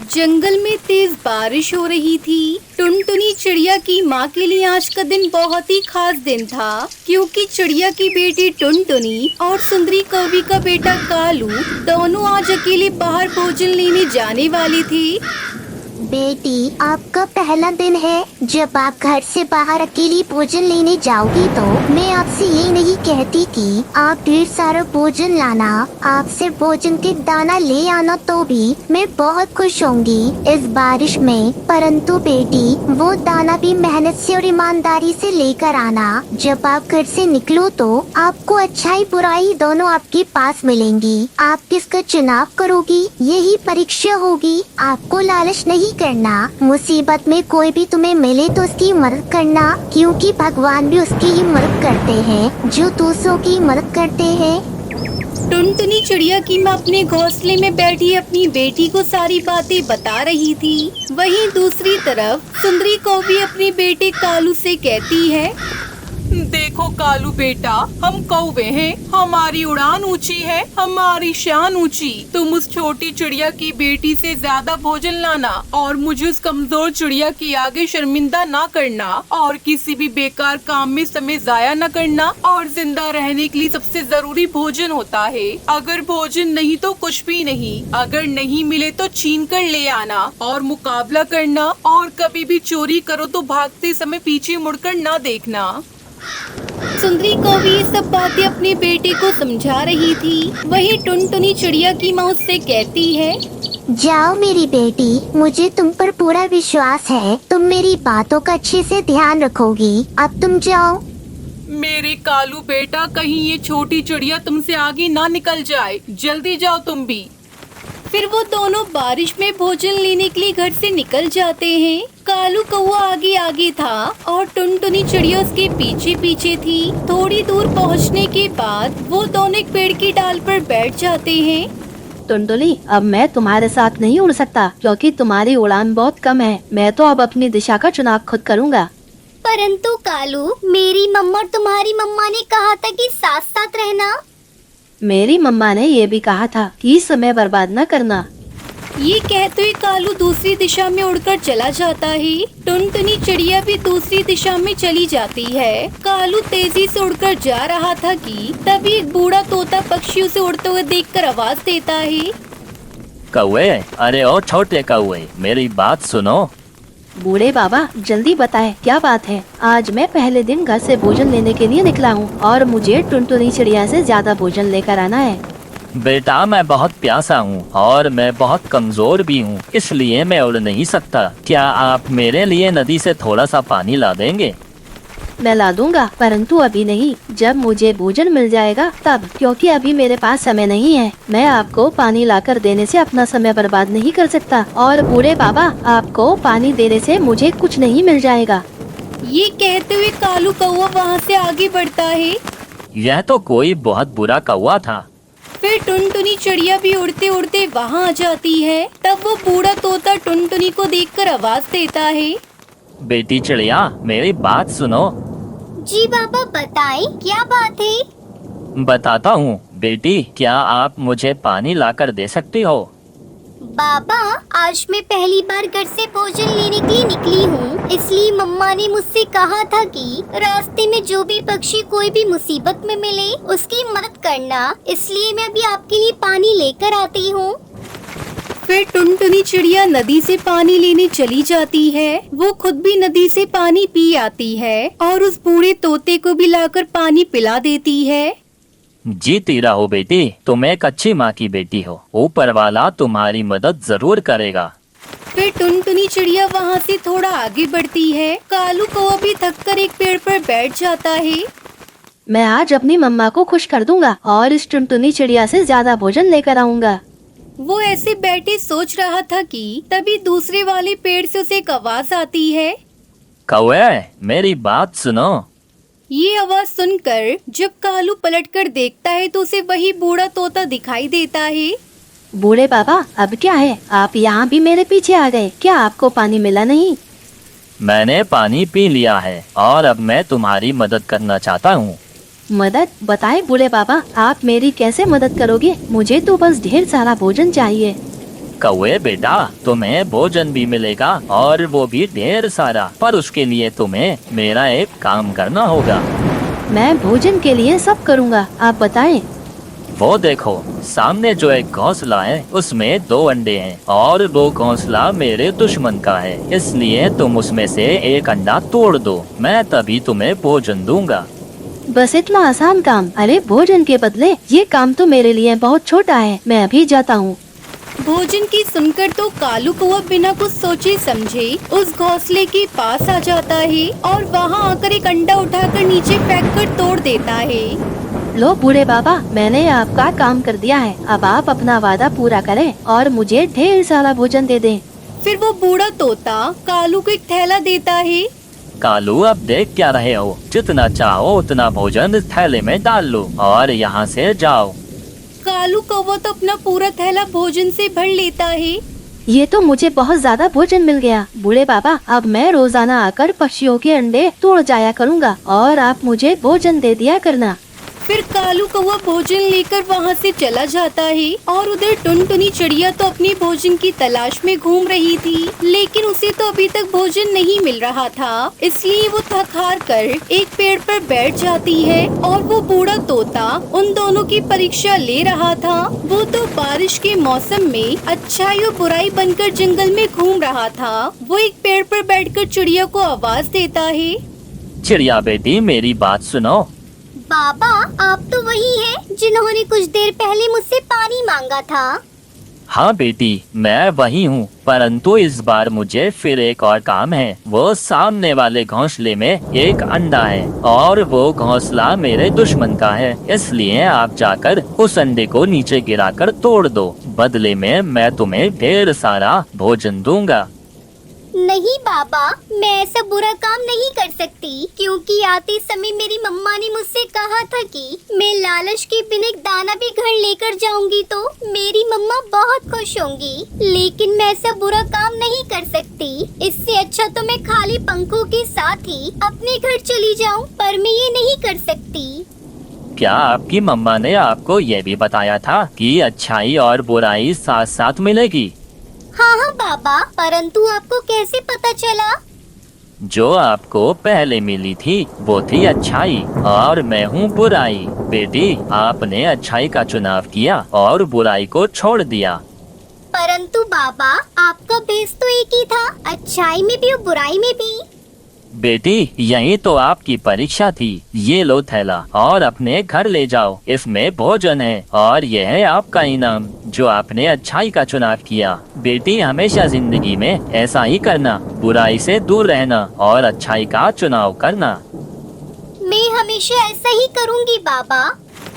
जंगल में तेज बारिश हो रही थी। टुनटुनी चिड़िया की माँ के लिए आज का दिन बहुत ही खास दिन था, क्योंकि चिड़िया की बेटी टुनटुनी और सुंदरी कौवी का बेटा कालू दोनों आज अकेले बाहर भोजन लेने जाने वाली थी। बेटी, आपका पहला दिन है। जब आप घर से बाहर अकेली भोजन लेने जाओगी तो मैं आपसे ये नहीं कहती कि आप ढेर सारा भोजन लाना। आप सिर्फ भोजन के दाना ले आना तो भी मैं बहुत खुश होंगी इस बारिश में। परंतु बेटी, वो दाना भी मेहनत से और ईमानदारी से लेकर आना। जब आप घर से निकलो तो आपको अच्छाई बुराई दोनों आपके पास मिलेंगी। आप किसका चुनाव करोगी, यही परीक्षा होगी। आपको लालच नहीं करना। मुसीबत में कोई भी तुम्हें मिले तो उसकी मदद करना, क्योंकि भगवान भी उसकी ही मदद करते हैं जो दूसरों की मदद करते हैं। टुनटुनी चिड़िया की माँ अपने घोंसले में बैठी अपनी बेटी को सारी बातें बता रही थी। वहीं दूसरी तरफ सुंदरी कौवी अपने बेटे कालू से कहती है, देखो कालू बेटा, हम कौवे हैं, हमारी उड़ान ऊंची है, हमारी शान ऊंची। तुम उस छोटी चिड़िया की बेटी से ज्यादा भोजन लाना और मुझे उस कमजोर चिड़िया के आगे शर्मिंदा ना करना और किसी भी बेकार काम में समय जाया न करना। और जिंदा रहने के लिए सबसे जरूरी भोजन होता है। अगर भोजन नहीं तो कुछ भी नहीं। अगर नहीं मिले तो छीन कर ले आना और मुकाबला करना, और कभी भी चोरी करो तो भागते समय पीछे मुड़कर ना देखना। सुंदरी कौवी ये सब बातें अपने बेटे को समझा रही थी। वहीं टुनटुनी चिड़िया की माँ उससे कहती है, जाओ मेरी बेटी, मुझे तुम पर पूरा विश्वास है। तुम मेरी बातों का अच्छे से ध्यान रखोगी। अब तुम जाओ। मेरे कालू बेटा, कहीं ये छोटी चिड़िया तुमसे आगे ना निकल जाए। जल्दी जाओ तुम भी। फिर वो दोनों बारिश में भोजन लेने के लिए घर से निकल जाते हैं। कालू कौवा आगे आगे था और टुनटुनी चिड़िया उसके पीछे पीछे थी। थोड़ी दूर पहुंचने के बाद वो दोनों एक पेड़ की डाल पर बैठ जाते हैं। टुनटुनी, अब मैं तुम्हारे साथ नहीं उड़ सकता, क्योंकि तुम्हारी उड़ान बहुत कम है। मैं तो अब अपनी दिशा का चुनाव खुद करूँगा। परंतु कालू, मेरी मम्मा और तुम्हारी मम्मा ने कहा था कि साथ साथ रहना। मेरी मम्मा ने ये भी कहा था कि समय बर्बाद न करना। ये कहते हुए कालू दूसरी दिशा में उड़कर चला जाता है। टुनटुनी चिड़िया भी दूसरी दिशा में चली जाती है। कालू तेजी से उड़कर जा रहा था कि तभी एक बूढ़ा तोता पक्षी उसे उड़ते हुए देखकर आवाज देता है, कौवे, अरे ओ छोटे कौवे, मेरी बात सुनो। बूढ़े बाबा, जल्दी बताएं क्या बात है। आज मैं पहले दिन घर से भोजन लेने के लिए निकला हूँ और मुझे टुनटुनी चिड़िया से ज्यादा भोजन लेकर आना है। बेटा, मैं बहुत प्यासा हूँ और मैं बहुत कमजोर भी हूँ, इसलिए मैं उड़ नहीं सकता। क्या आप मेरे लिए नदी से थोड़ा सा पानी ला देंगे? मैं ला दूंगा, परंतु अभी नहीं, जब मुझे भोजन मिल जाएगा तब, क्योंकि अभी मेरे पास समय नहीं है। मैं आपको पानी लाकर देने से अपना समय बर्बाद नहीं कर सकता। और बूढ़े बाबा, आपको पानी देने से मुझे कुछ नहीं मिल जाएगा। ये कहते हुए कालू कौवा वहाँ से आगे बढ़ता है। यह तो कोई बहुत बुरा कौवा था। फिर टुनटुनी चिड़िया भी उड़ते उड़ते वहाँ आ जाती है। तब वो बूढ़ा तोता टुनटुनी को देखकर आवाज देता है, बेटी चिड़िया, मेरी बात सुनो। जी बाबा, बताएं क्या बात है। बताता हूँ बेटी, क्या आप मुझे पानी लाकर दे सकती हो? बाबा, आज मैं पहली बार घर से भोजन लेने के लिए निकली हूँ, इसलिए मम्मा ने मुझसे कहा था कि रास्ते में जो भी पक्षी कोई भी मुसीबत में मिले उसकी मदद करना, इसलिए मैं अभी आपके लिए पानी लेकर आती हूँ। फिर टुनटुनी चिड़िया नदी से पानी लेने चली जाती है। वो खुद भी नदी से पानी पी आती है और उस बूढ़े तोते को भी लाकर पानी पिला देती है। जीती रहो बेटी, तुम एक अच्छी माँ की बेटी हो। ऊपर वाला तुम्हारी मदद जरूर करेगा। फिर टुनटुनी चिड़िया वहाँ से थोड़ा आगे बढ़ती है। कालू कौवा भी थककर एक पेड़ पर बैठ जाता है। मैं आज अपनी मम्मा को खुश कर दूंगा और इस टुनटुनी चिड़िया से ज्यादा भोजन लेकर आऊंगा। वो ऐसे बैठे सोच रहा था कि तभी दूसरे वाले पेड़ से उसे एक आवाज आती है, कौवे, मेरी बात सुनो। ये आवाज सुनकर जब कालू पलटकर देखता है तो उसे वही बूढ़ा तोता दिखाई देता है। बूढ़े बाबा, अब क्या है, आप यहाँ भी मेरे पीछे आ गए। क्या आपको पानी मिला नहीं? मैंने पानी पी लिया है और अब मैं तुम्हारी मदद करना चाहता हूँ। मदद? बताएं बूढ़े बाबा, आप मेरी कैसे मदद करोगे? मुझे तो बस ढेर सारा भोजन चाहिए। कौवे बेटा, तुम्हें भोजन भी मिलेगा और वो भी ढेर सारा, पर उसके लिए तुम्हें मेरा एक काम करना होगा। मैं भोजन के लिए सब करूँगा, आप बताएं। वो देखो सामने जो एक घोंसला है उसमें 2 अंडे हैं और वो घोंसला मेरे दुश्मन का है, इसलिए तुम उसमें से एक अंडा तोड़ दो, मैं तभी तुम्हें भोजन दूंगा। बस इतना आसान काम? अरे भोजन के बदले ये काम तो मेरे लिए बहुत छोटा है, मैं अभी जाता हूँ। भोजन की सुनकर तो कालू कौवा बिना कुछ सोचे समझे उस घोंसले के पास आ जाता है और वहाँ आकर एक अंडा उठाकर नीचे फेंक कर तोड़ देता है। लो बूढ़े बाबा, मैंने आपका काम कर दिया है, अब आप अपना वादा पूरा करें और मुझे ढेर सारा भोजन दे दें। फिर वो बूढ़ा तोता कालू को एक थैला देता है। कालू, अब देख क्या रहे हो, जितना चाहो उतना भोजन थैले में डाल लो और यहाँ से जाओ। कालू कौवा तो अपना पूरा थैला भोजन से भर लेता है। ये तो मुझे बहुत ज्यादा भोजन मिल गया। बूढ़े बाबा, अब मैं रोजाना आकर पक्षियों के अंडे तोड़ जाया करूँगा और आप मुझे भोजन दे दिया करना। फिर कालू कौवा भोजन लेकर वहाँ से चला जाता है और उधर टुनटुनी चिड़िया तो अपने भोजन की तलाश में घूम रही थी, लेकिन उसे तो अभी तक भोजन नहीं मिल रहा था, इसलिए वो थक हार कर एक पेड़ पर बैठ जाती है और वो बूढ़ा तोता उन दोनों की परीक्षा ले रहा था। वो तो बारिश के मौसम में अच्छाई और बुराई बनकर जंगल में घूम रहा था। वो एक पेड़ पर बैठकर चिड़िया को आवाज देता है। चिड़िया बेटी, मेरी बात सुनो। बाबा, आप तो वही हैं जिन्होंने कुछ देर पहले मुझसे पानी मांगा था। हाँ बेटी, मैं वही हूँ, परंतु इस बार मुझे फिर एक और काम है। वो सामने वाले घोंसले में एक अंडा है और वो घोंसला मेरे दुश्मन का है, इसलिए आप जाकर उस अंडे को नीचे गिराकर तोड़ दो, बदले में मैं तुम्हें ढेर सारा भोजन दूंगा। नहीं बाबा, मैं ऐसा बुरा काम नहीं कर सकती, क्योंकि आते समय मेरी मम्मा ने मुझसे कहा था कि मैं लालच के बिना एक दाना भी घर लेकर जाऊंगी तो मेरी मम्मा बहुत खुश होंगी, लेकिन मैं ऐसा बुरा काम नहीं कर सकती। इससे अच्छा तो मैं खाली पंखों के साथ ही अपने घर चली जाऊं, पर मैं ये नहीं कर सकती। क्या आपकी मम्मा ने आपको ये भी बताया था कि अच्छाई और बुराई साथ साथ मिलेगी? हाँ बाबा, परंतु आपको कैसे पता चला? जो आपको पहले मिली थी वो थी अच्छाई और मैं हूँ बुराई। बेटी, आपने अच्छाई का चुनाव किया और बुराई को छोड़ दिया। परंतु बाबा, आपका भेष तो एक ही था, अच्छाई में भी और बुराई में भी। बेटी, यही तो आपकी परीक्षा थी। ये लो थैला और अपने घर ले जाओ, इसमें भोजन है और यह है आपका इनाम जो आपने अच्छाई का चुनाव किया। बेटी, हमेशा जिंदगी में ऐसा ही करना, बुराई से दूर रहना और अच्छाई का चुनाव करना। मैं हमेशा ऐसा ही करूँगी बाबा।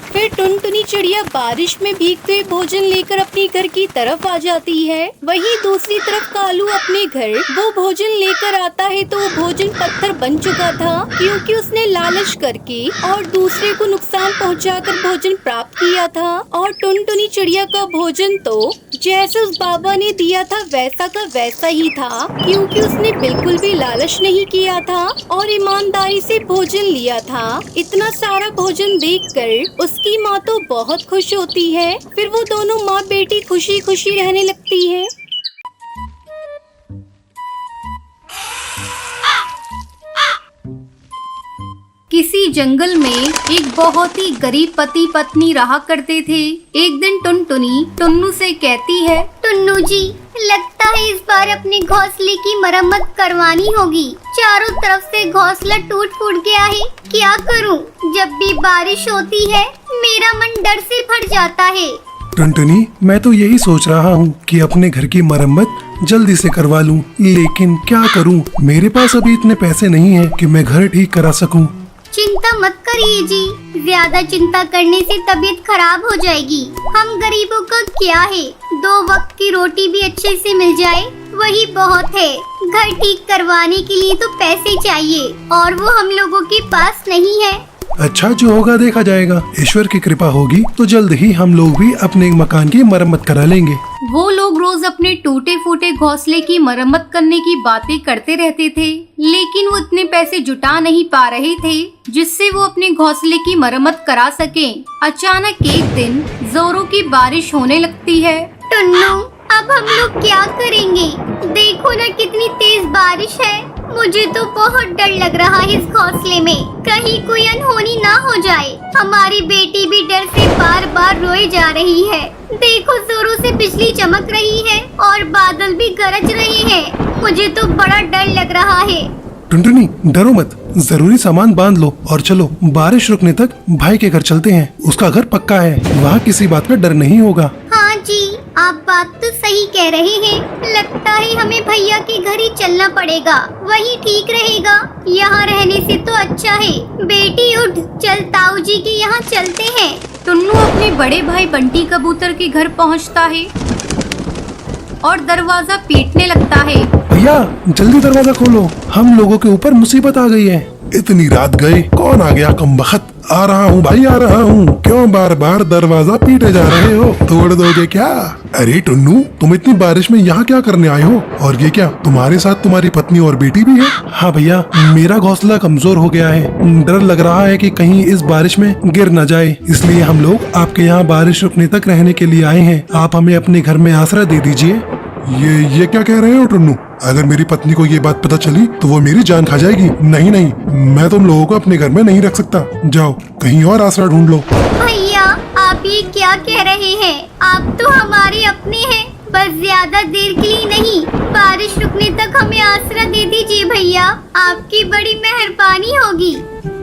फिर टुनटुनी चिड़िया बारिश में भीगते हुए भोजन लेकर अपने घर की तरफ आ जाती है। वहीं दूसरी तरफ कालू अपने घर वो भोजन लेकर आता है तो वो भोजन पत्थर बन चुका था, क्योंकि उसने लालच करके और दूसरे को नुकसान पहुंचाकर भोजन प्राप्त किया था। और टुनटुनी चिड़िया का भोजन तो जैसे उस बाबा ने दिया था वैसा का वैसा ही था, क्योंकि उसने बिल्कुल भी लालच नहीं किया था और ईमानदारी से भोजन लिया था। इतना सारा भोजन देखकर उसकी माँ तो बहुत खुश होती है। फिर वो दोनों माँ बेटी खुशी खुशी रहने लगती है। किसी जंगल में एक बहुत ही गरीब पति पत्नी रहा करते थे। एक दिन टुनटुनी टुन्नू से कहती है, टुन्नू जी, लगता है इस बार अपने घोंसले की मरम्मत करवानी होगी। चारों तरफ से घोंसला टूट फूट गया है, क्या करूं? जब भी बारिश होती है मेरा मन डर से भर जाता है। टुनटुनी, मैं तो यही सोच रहा हूँ कि अपने घर की मरम्मत जल्दी से करवा लूँ, लेकिन क्या करूँ? मेरे पास अभी इतने पैसे नहीं हैं कि मैं घर ठीक करा सकूँ। चिंता मत करिए जी, ज्यादा चिंता करने से तबीयत खराब हो जाएगी। हम गरीबों का क्या है, 2 वक्त की रोटी भी अच्छे से मिल जाए वही बहुत है। घर ठीक करवाने के लिए तो पैसे चाहिए और वो हम लोगों के पास नहीं है। अच्छा, जो होगा देखा जाएगा। ईश्वर की कृपा होगी तो जल्द ही हम लोग भी अपने मकान की मरम्मत करा लेंगे। वो लोग रोज अपने टूटे फूटे घोंसले की मरम्मत करने की बातें करते रहते थे, लेकिन वो इतने पैसे जुटा नहीं पा रहे थे जिससे वो अपने घोंसले की मरम्मत करा सकें। अचानक एक दिन जोरों की बारिश होने लगती है। टुन्नू, अब हम लोग क्या करेंगे? देखो ना कितनी तेज बारिश है। मुझे तो बहुत डर लग रहा है इस घोंसले में, कहीं कोई अनहोनी ना हो जाए। हमारी बेटी भी डर से बार बार रोए जा रही है। देखो जोरों से बिजली चमक रही है और बादल भी गरज रहे हैं। मुझे तो बड़ा डर लग रहा है। टुनटुनी डरो मत, जरूरी सामान बांध लो और चलो बारिश रुकने तक भाई के घर चलते हैं। उसका घर पक्का है, वहाँ किसी बात का डर नहीं होगा। हाँ जी, आप बात तो सही कह रहे हैं। लगता है हमें भैया के घर ही चलना पड़ेगा, वही ठीक रहेगा। यहाँ रहने से तो अच्छा है। बेटी उठ, चल ताऊ जी के यहाँ चलते हैं। टुन्नू अपने बड़े भाई बंटी कबूतर के घर पहुंचता है और दरवाजा पीटने लगता है। भैया जल्दी दरवाजा खोलो, हम लोगों के ऊपर मुसीबत आ गई है। इतनी रात गए, कौन आ गया कमबख्त? आ रहा हूँ भाई, आ रहा हूँ। क्यों बार बार दरवाजा पीटे जा रहे हो? तोड़ दोगे क्या? अरे टुन्नू, तुम इतनी बारिश में यहाँ क्या करने आए हो? और ये क्या तुम्हारे साथ तुम्हारी पत्नी और बेटी भी है? हाँ भैया, मेरा घोंसला कमजोर हो गया है। डर लग रहा है कि कहीं इस बारिश में गिर न जाए, इसलिए हम लोग आपके यहाँ बारिश रुकने तक रहने के लिए आए हैं। आप हमें अपने घर में आसरा दे दीजिए। ये क्या कह रहे हो टुन्नू? अगर मेरी पत्नी को ये बात पता चली तो वो मेरी जान खा जाएगी। नहीं नहीं, मैं तुम लोगों को अपने घर में नहीं रख सकता। जाओ कहीं और आसरा ढूंढ लो। भैया आप ये क्या कह रहे हैं? आप तो हमारे अपने हैं, बस ज्यादा देर के लिए नहीं, बारिश रुकने तक हमें आसरा दे दीजिए भैया, आपकी बड़ी मेहरबानी होगी।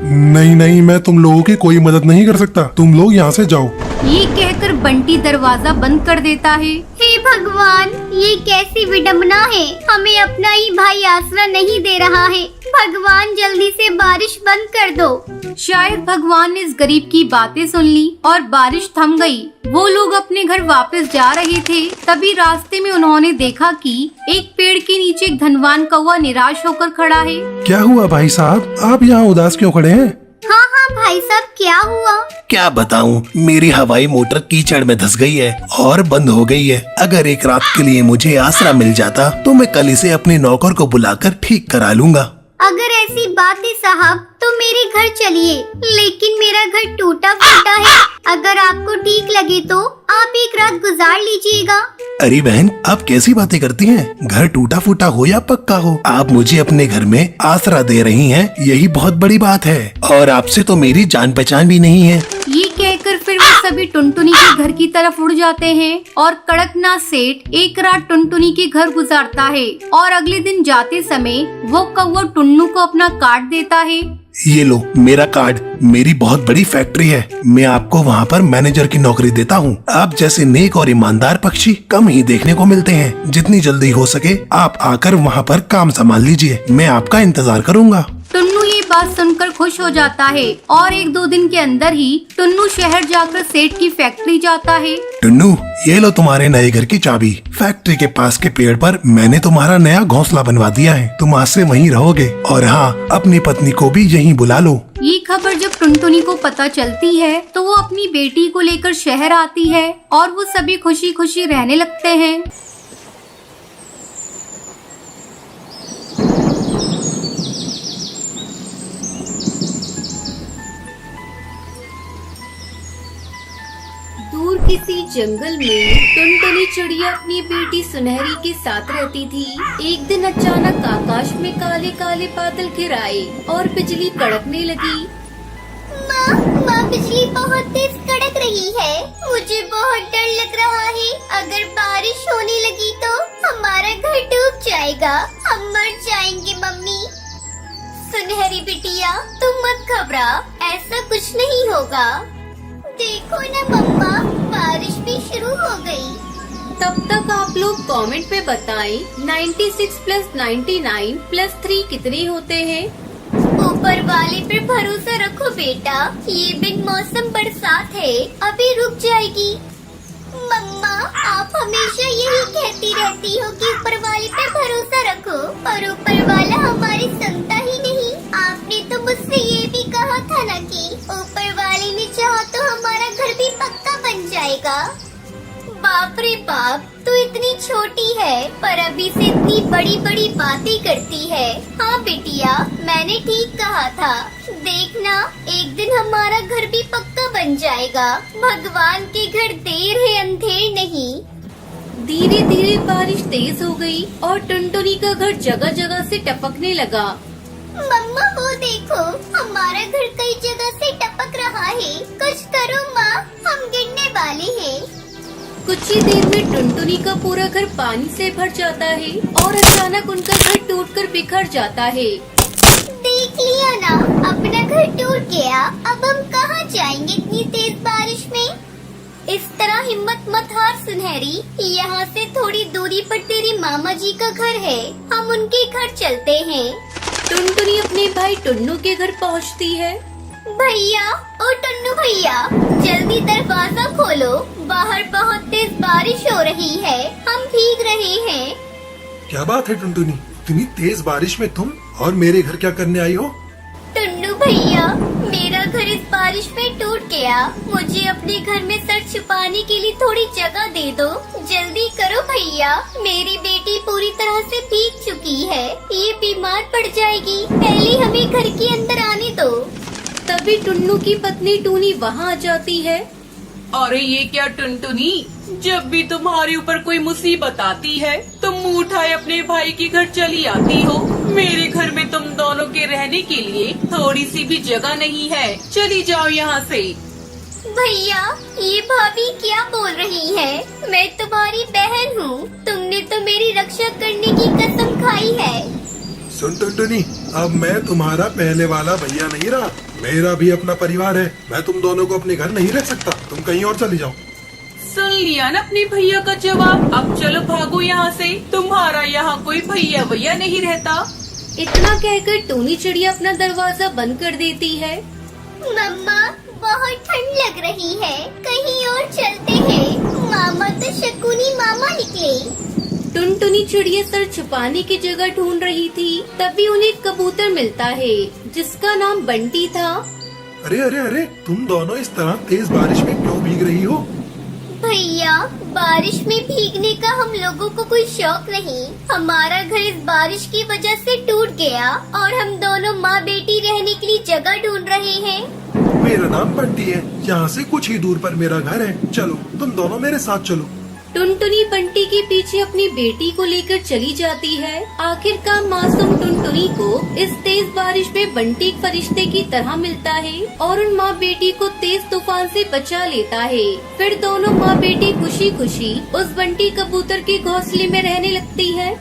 नहीं नहीं, मैं तुम लोगों की कोई मदद नहीं कर सकता। तुम लोग यहाँ से जाओ। ये कहकर बंटी दरवाजा बंद कर देता है। हे भगवान, ये कैसी विडम्बना है। हमें अपना ही भाई आसरा नहीं दे रहा है। भगवान जल्दी से बारिश बंद कर दो। शायद भगवान ने इस गरीब की बातें सुन ली और बारिश थम गई। वो लोग अपने घर वापस जा रहे थे, तभी रास्ते में उन्होंने देखा कि एक पेड़ के नीचे एक धनवान कौवा निराश होकर खड़ा है। क्या हुआ भाई साहब, आप यहाँ उदास क्यों खड़े हैं? हाँ हाँ भाई साहब, क्या हुआ? क्या बताऊं, मेरी हवाई मोटर कीचड़ में धंस गई है और बंद हो गई है। अगर एक रात के लिए मुझे आसरा मिल जाता तो मैं कल इसे अपने नौकर को बुलाकर ठीक करा लूंगा। अगर ऐसी बात है साहब तो मेरे घर चलिए, लेकिन मेरा घर टूटा फूटा है। अगर आपको ठीक लगे तो आप एक रात गुजार लीजिएगा। अरे बहन, आप कैसी बातें करती हैं? घर टूटा फूटा हो या पक्का हो, आप मुझे अपने घर में आसरा दे रही हैं, यही बहुत बड़ी बात है। और आपसे तो मेरी जान पहचान भी नहीं है। ये कहकर फिर वो सभी टुनटुनी के घर की तरफ उड़ जाते हैं और कड़कनाथ सेठ एक रात टुनटुनी के घर गुजारता है और अगले दिन जाते समय वो कौवा टुन्नू को अपना कार्ड देता है। ये लो मेरा कार्ड, मेरी बहुत बड़ी फैक्ट्री है। मैं आपको वहाँ पर मैनेजर की नौकरी देता हूँ। आप जैसे नेक और ईमानदार पक्षी कम ही देखने को मिलते हैं। जितनी जल्दी हो सके आप आकर वहाँ पर काम संभाल लीजिए, मैं आपका इंतजार करूँगा। टुन्नू ये बात सुनकर खुश हो जाता है और 1-2 दिन के अंदर ही टुन्नू शहर जाकर सेठ की फैक्ट्री जाता है। टुन्नू, ये लो तुम्हारे नए घर की चाबी। फैक्ट्री के पास के पेड़ पर मैंने तुम्हारा नया घोंसला बनवा दिया है, तुम आज से वहीं रहोगे। और हाँ, अपनी पत्नी को भी यहीं बुला लो। ये खबर जब टुनटुनी को पता चलती है तो वो अपनी बेटी को लेकर शहर आती है और वो सभी खुशी खुशी रहने लगते हैं। दूर किसी जंगल में टुनटुनी चिड़िया अपनी बेटी सुनहरी के साथ रहती थी। एक दिन अचानक आकाश में काले काले बादल घिर आए और बिजली कड़कने लगी। माँ बिजली बहुत तेज कड़क रही है, मुझे बहुत डर लग रहा है। अगर बारिश होने लगी तो हमारा घर डूब जाएगा, हम मर जाएंगे मम्मी। सुनहरी बिटिया तुम मत घबरा, ऐसा कुछ नहीं होगा। देखो ना मम्मा, बारिश भी शुरू हो गई। तब तक आप लोग कमेंट में बताएं 96 + 99 + 3 कितने होते हैं। ऊपर वाले पे भरोसा रखो बेटा, ये बिन मौसम बरसात है, अभी रुक जाएगी। मम्मा आप हमेशा यही कहती रहती हो कि ऊपर वाले पे भरोसा रखो, और ऊपर वाला हमारी सुनता ही नहीं। आपने तो मुझसे ये भी कहा था ना कि ऊपर वाले ने चाहा तो हमारा घर भी पक्का बन जाएगा। बाप रे बाप, तू इतनी छोटी है पर अभी से इतनी बड़ी बड़ी बातें करती है। हाँ बिटिया, मैंने ठीक कहा था। देखना एक दिन हमारा घर भी पक्का बन जाएगा। भगवान के घर देर है अंधेर नहीं। धीरे धीरे बारिश तेज हो गई और टुनटुनी का घर जगह जगह से टपकने लगा। मम्मा वो देखो, हमारा घर कई जगह से टपक रहा है। कुछ करो माँ, हम गिरने वाले हैं। कुछ ही देर में टुनटुनी का पूरा घर पानी से भर जाता है और अचानक उनका घर टूटकर बिखर जाता है। देख लिया ना, अपना घर टूट गया। अब हम कहाँ जाएंगे इतनी तेज बारिश में। इस तरह हिम्मत मत हार सुनहरी, यहाँ से थोड़ी दूरी पर तेरे मामा जी का घर है, हम उनके घर चलते हैं। टुनटुनी अपने भाई टुन्नू के घर पहुँचती है। भैया, ओ टुन्नू भैया, जल्दी दरवाजा खोलो, बाहर बहुत तेज बारिश हो रही है, हम भीग रहे हैं। क्या बात है टुनटुनी, इतनी तेज बारिश में तुम और मेरे घर क्या करने आई हो? टुन्नू भैया, मेरा घर इस बारिश में टूट गया, मुझे अपने घर में सर छुपाने के लिए थोड़ी जगह दे दो। जल्दी करो भैया, मेरी बेटी पूरी तरह से भीग चुकी है, ये बीमार पड़ जाएगी, पहले हमें घर के अंदर आने दो। तभी टुन्नू की पत्नी टूनी वहाँ आ जाती है। अरे ये क्या टुनटुनी, जब भी तुम्हारे ऊपर कोई मुसीबत आती है तुम मुंह उठाए अपने भाई के घर चली आती हो। मेरे घर में तुम दोनों के रहने के लिए थोड़ी सी भी जगह नहीं है, चली जाओ यहाँ से। भैया, ये भाभी क्या बोल रही है? मैं तुम्हारी बहन हूँ, तुमने तो मेरी रक्षा करने की कसम खाई है। सुन टुनटुनी, अब मैं तुम्हारा पहले वाला भैया नहीं रहा, मेरा भी अपना परिवार है, मैं तुम दोनों को अपने घर नहीं रख सकता, तुम कहीं और चली जाओ। सुन लिया ना अपने भैया का जवाब, अब चलो भागो यहाँ से, तुम्हारा यहाँ कोई भैया भैया नहीं रहता। इतना कहकर टूनी चिड़िया अपना दरवाजा बंद कर देती है। मम्मा, बहुत ठंड लग रही है, कहीं और चलते हैं। मामा तो शकुनी मामा निकले। टुनटुनी चिड़िया सर छुपाने की जगह ढूंढ रही थी, तभी उन्हें एक कबूतर मिलता है जिसका नाम बंटी था। अरे अरे अरे, तुम दोनों इस तरह तेज बारिश में क्यों भीग रही हो? भैया, बारिश में भीगने का हम लोगों को कोई शौक नहीं, हमारा घर इस बारिश की वजह से टूट गया और हम दोनों माँ बेटी रहने के लिए जगह ढूंढ रहे हैं। मेरा नाम बंटी है, यहाँ से कुछ ही दूर पर मेरा घर है, चलो तुम दोनों मेरे साथ चलो। टुनटुनी बंटी के पीछे अपनी बेटी को लेकर चली जाती है। आखिरकार मासूम टुनटुनी को इस तेज बारिश में बंटी एक फरिश्ते की तरह मिलता है और उन माँ बेटी को तेज तूफान से बचा लेता है। फिर दोनों माँ बेटी खुशी खुशी उस बंटी कबूतर के घोंसले में रहने लगती है।